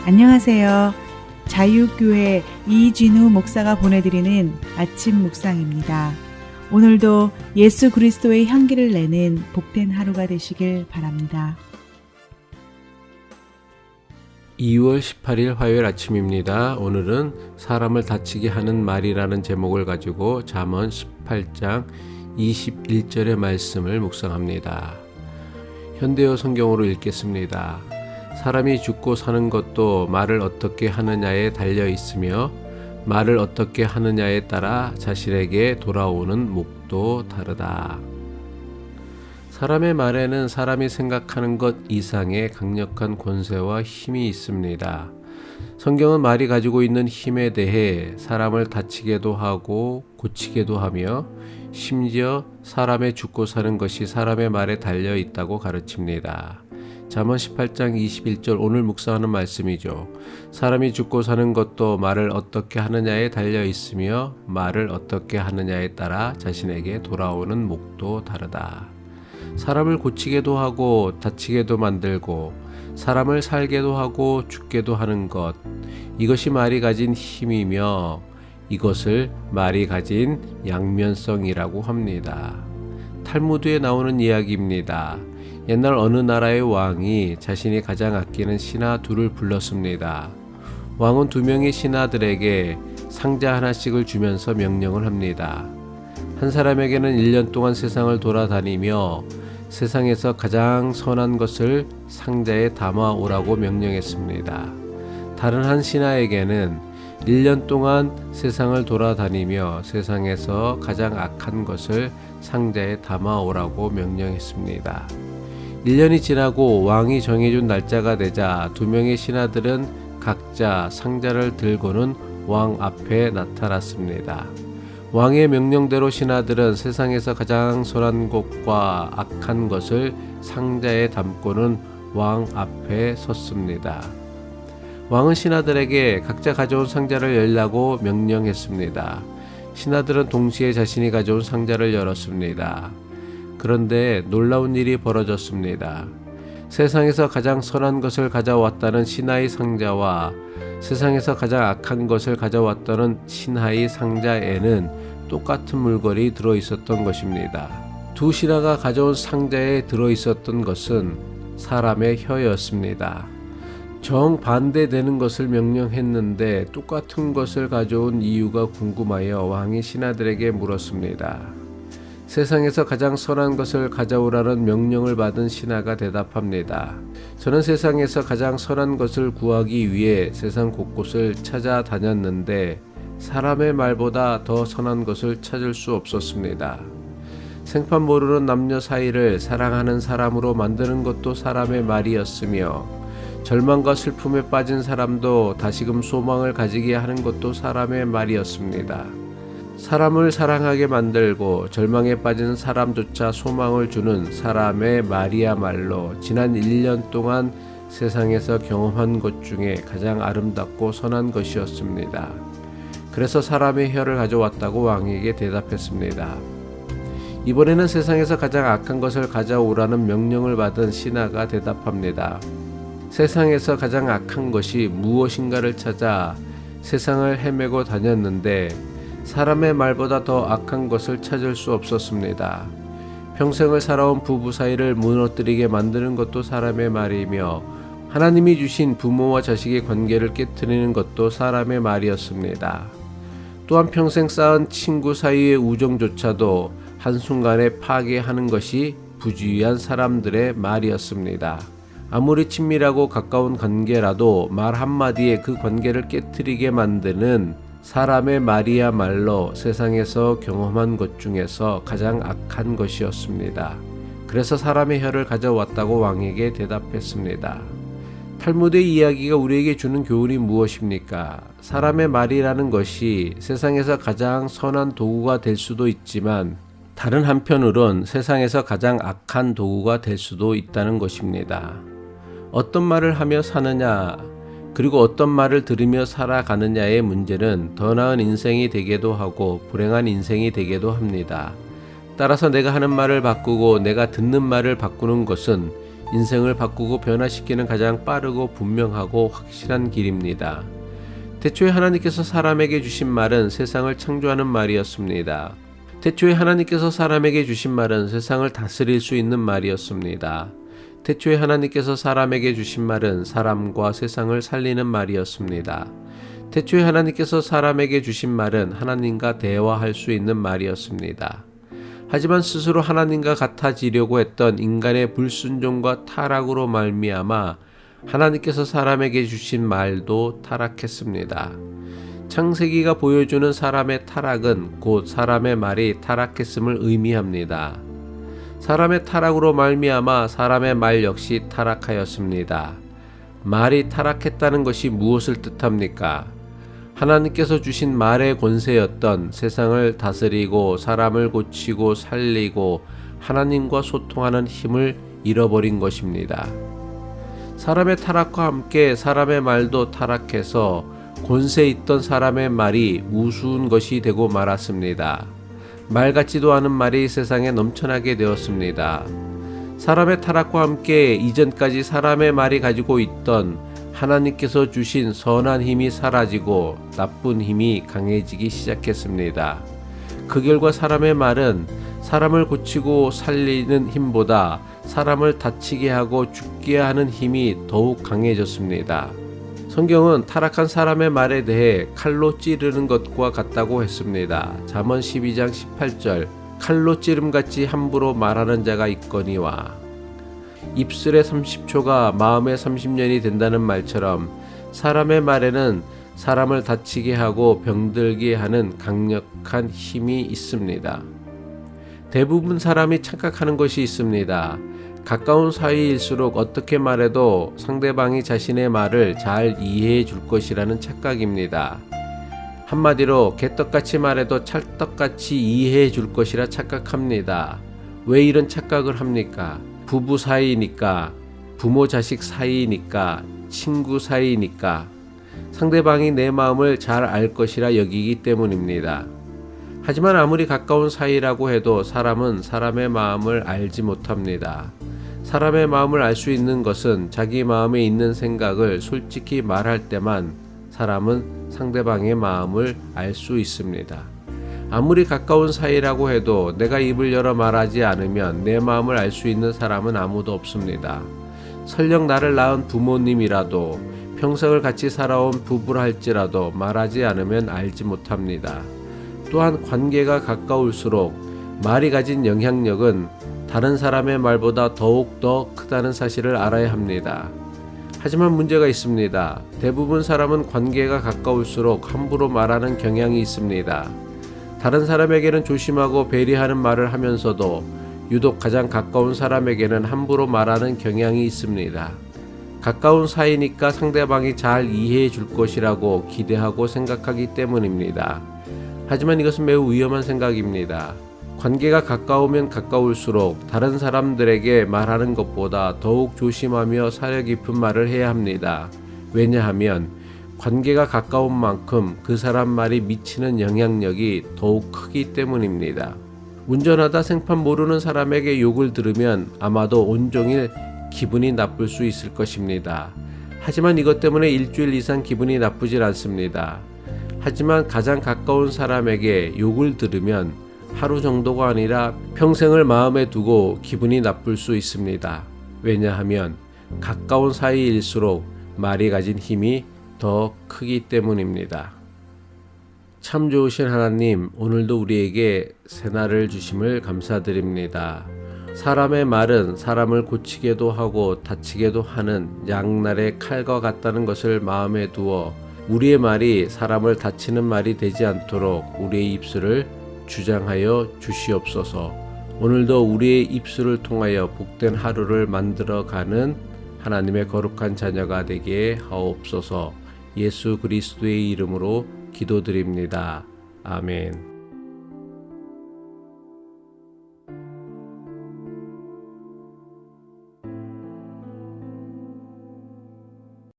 안녕하세요. 자유교회 이진우 목사가 보내드리는 아침 묵상입니다. 오늘도 예수 그리스도의 향기를 내는 복된 하루가 되시길 바랍니다. 2월 18일 화요일 아침입니다. 오늘은 사람을 다치게 하는 말이라는 제목을 가지고 잠언 18장 21절의 말씀을 묵상합니다. 현대어 성경으로 읽겠습니다. 사람이 죽고 사는 것도 말을 어떻게 하느냐에 달려 있으며 말을 어떻게 하느냐에 따라 자신에게 돌아오는 목도 다르다. 사람의 말에는 사람이 생각하는 것 이상의 강력한 권세와 힘이 있습니다. 성경은 말이 가지고 있는 힘에 대해 사람을 다치게도 하고 고치게도 하며 심지어 사람의 죽고 사는 것이 사람의 말에 달려 있다고 가르칩니다. 잠언 18장 21절 오늘 묵상하는 말씀이죠. 사람이 죽고 사는 것도 말을 어떻게 하느냐에 달려 있으며 말을 어떻게 하느냐에 따라 자신에게 돌아오는 목도 다르다. 사람을 고치게도 하고 다치게도 만들고 사람을 살게도 하고 죽게도 하는 것, 이것이 말이 가진 힘이며 이것을 말이 가진 양면성이라고 합니다. 탈무드에 나오는 이야기입니다. 옛날 어느 나라의 왕이 자신이 가장 아끼는 신하 둘을 불렀습니다. 왕은 두 명의 신하들에게 상자 하나씩을 주면서 명령을 합니다. 한 사람에게는 1년 동안 세상을 돌아다니며 세상에서 가장 선한 것을 상자에 담아 오라고 명령했습니다. 다른 한 신하에게는 1년 동안 세상을 돌아다니며 세상에서 가장 악한 것을 상자에 담아 오라고 명령했습니다. 1년이 지나고 왕이 정해준 날짜가 되자 두 명의 신하들은 각자 상자를 들고는 왕 앞에 나타났습니다. 왕의 명령대로 신하들은 세상에서 가장 선한 것과 악한 것을 상자에 담고는 왕 앞에 섰습니다. 왕은 신하들에게 각자 가져온 상자를 열라고 명령했습니다. 신하들은 동시에 자신이 가져온 상자를 열었습니다. 그런데 놀라운 일이 벌어졌습니다. 세상에서 가장 선한 것을 가져왔다는 신하의 상자와 세상에서 가장 악한 것을 가져왔다는 신하의 상자에는 똑같은 물건이 들어있었던 것입니다. 두 신하가 가져온 상자에 들어있었던 것은 사람의 혀였습니다. 정반대되는 것을 명령했는데 똑같은 것을 가져온 이유가 궁금하여 왕이 신하들에게 물었습니다. 세상에서 가장 선한 것을 가져오라는 명령을 받은 신하가 대답합니다. 저는 세상에서 가장 선한 것을 구하기 위해 세상 곳곳을 찾아다녔는데 사람의 말보다 더 선한 것을 찾을 수 없었습니다. 생판 모르는 남녀 사이를 사랑하는 사람으로 만드는 것도 사람의 말이었으며 절망과 슬픔에 빠진 사람도 다시금 소망을 가지게 하는 것도 사람의 말이었습니다. 사람을 사랑하게 만들고 절망에 빠진 사람조차 소망을 주는 사람의 말이야말로 지난 1년 동안 세상에서 경험한 것 중에 가장 아름답고 선한 것이었습니다. 그래서 사람의 혀를 가져왔다고 왕에게 대답했습니다. 이번에는 세상에서 가장 악한 것을 가져오라는 명령을 받은 신하가 대답합니다. 세상에서 가장 악한 것이 무엇인가를 찾아 세상을 헤매고 다녔는데 사람의 말보다 더 악한 것을 찾을 수 없었습니다. 평생을 살아온 부부 사이를 무너뜨리게 만드는 것도 사람의 말이며 하나님이 주신 부모와 자식의 관계를 깨트리는 것도 사람의 말이었습니다. 또한 평생 쌓은 친구 사이의 우정조차도 한순간에 파괴하는 것이 부주의한 사람들의 말이었습니다. 아무리 친밀하고 가까운 관계라도 말 한마디에 그 관계를 깨트리게 만드는 사람의 말이야말로 세상에서 경험한 것 중에서 가장 악한 것이었습니다. 그래서 사람의 혀를 가져왔다고 왕에게 대답했습니다. 탈무드의 이야기가 우리에게 주는 교훈이 무엇입니까? 사람의 말이라는 것이 세상에서 가장 선한 도구가 될 수도 있지만 다른 한편으론 세상에서 가장 악한 도구가 될 수도 있다는 것입니다. 어떤 말을 하며 사느냐, 그리고 어떤 말을 들으며 살아가느냐의 문제는 더 나은 인생이 되게도 하고 불행한 인생이 되게도 합니다. 따라서 내가 하는 말을 바꾸고 내가 듣는 말을 바꾸는 것은 인생을 바꾸고 변화시키는 가장 빠르고 분명하고 확실한 길입니다. 태초에 하나님께서 사람에게 주신 말은 세상을 창조하는 말이었습니다. 태초에 하나님께서 사람에게 주신 말은 세상을 다스릴 수 있는 말이었습니다. 태초에 하나님께서 사람에게 주신 말은 사람과 세상을 살리는 말이었습니다. 태초에 하나님께서 사람에게 주신 말은 하나님과 대화할 수 있는 말이었습니다. 하지만 스스로 하나님과 같아지려고 했던 인간의 불순종과 타락으로 말미암아 하나님께서 사람에게 주신 말도 타락했습니다. 창세기가 보여주는 사람의 타락은 곧 사람의 말이 타락했음을 의미합니다. 사람의 타락으로 말미암아 사람의 말 역시 타락하였습니다. 말이 타락했다는 것이 무엇을 뜻합니까? 하나님께서 주신 말의 권세였던 세상을 다스리고 사람을 고치고 살리고 하나님과 소통하는 힘을 잃어버린 것입니다. 사람의 타락과 함께 사람의 말도 타락해서 권세 있던 사람의 말이 우스운 것이 되고 말았습니다. 말 같지도 않은 말이 세상에 넘쳐나게 되었습니다. 사람의 타락과 함께 이전까지 사람의 말이 가지고 있던 하나님께서 주신 선한 힘이 사라지고 나쁜 힘이 강해지기 시작했습니다. 그 결과 사람의 말은 사람을 고치고 살리는 힘보다 사람을 다치게 하고 죽게 하는 힘이 더욱 강해졌습니다. 성경은 타락한 사람의 말에 대해 칼로 찌르는 것과 같다고 했습니다. 잠언 12장 18절 칼로 찌름같이 함부로 말하는 자가 있거니와 입술의 30초가 마음의 30년이 된다는 말처럼 사람의 말에는 사람을 다치게 하고 병들게 하는 강력한 힘이 있습니다. 대부분 사람이 착각하는 것이 있습니다. 가까운 사이일수록 어떻게 말해도 상대방이 자신의 말을 잘 이해해 줄 것이라는 착각입니다. 한마디로 개떡같이 말해도 찰떡같이 이해해 줄 것이라 착각합니다. 왜 이런 착각을 합니까? 부부 사이니까, 부모 자식 사이니까, 친구 사이니까, 상대방이 내 마음을 잘 알 것이라 여기기 때문입니다. 하지만 아무리 가까운 사이라고 해도 사람은 사람의 마음을 알지 못합니다. 사람의 마음을 알 수 있는 것은 자기 마음에 있는 생각을 솔직히 말할 때만 사람은 상대방의 마음을 알 수 있습니다. 아무리 가까운 사이라고 해도 내가 입을 열어 말하지 않으면 내 마음을 알 수 있는 사람은 아무도 없습니다. 설령 나를 낳은 부모님이라도 평생을 같이 살아온 부부라 할지라도 말하지 않으면 알지 못합니다. 또한 관계가 가까울수록 말이 가진 영향력은 다른 사람의 말보다 더욱 더 크다는 사실을 알아야 합니다. 하지만 문제가 있습니다. 대부분 사람은 관계가 가까울수록 함부로 말하는 경향이 있습니다. 다른 사람에게는 조심하고 배려하는 말을 하면서도 유독 가장 가까운 사람에게는 함부로 말하는 경향이 있습니다. 가까운 사이니까 상대방이 잘 이해해 줄 것이라고 기대하고 생각하기 때문입니다. 하지만 이것은 매우 위험한 생각입니다. 관계가 가까우면 가까울수록 다른 사람들에게 말하는 것보다 더욱 조심하며 사려 깊은 말을 해야 합니다. 왜냐하면 관계가 가까운 만큼 그 사람 말이 미치는 영향력이 더욱 크기 때문입니다. 운전하다 생판 모르는 사람에게 욕을 들으면 아마도 온종일 기분이 나쁠 수 있을 것입니다. 하지만 이것 때문에 일주일 이상 기분이 나쁘질 않습니다. 하지만 가장 가까운 사람에게 욕을 들으면 하루 정도가 아니라 평생을 마음에 두고 기분이 나쁠 수 있습니다. 왜냐하면 가까운 사이일수록 말이 가진 힘이 더 크기 때문입니다. 참 좋으신 하나님, 오늘도 우리에게 새날을 주심을 감사드립니다. 사람의 말은 사람을 고치게도 하고 다치게도 하는 양날의 칼과 같다는 것을 마음에 두어 우리의 말이 사람을 다치는 말이 되지 않도록 우리의 입술을 주장하여 주시옵소서. 오늘도 우리의 입술을 통하여 복된 하루를 만들어가는 하나님의 거룩한 자녀가 되게 하옵소서. 예수 그리스도의 이름으로 기도드립니다. 아멘.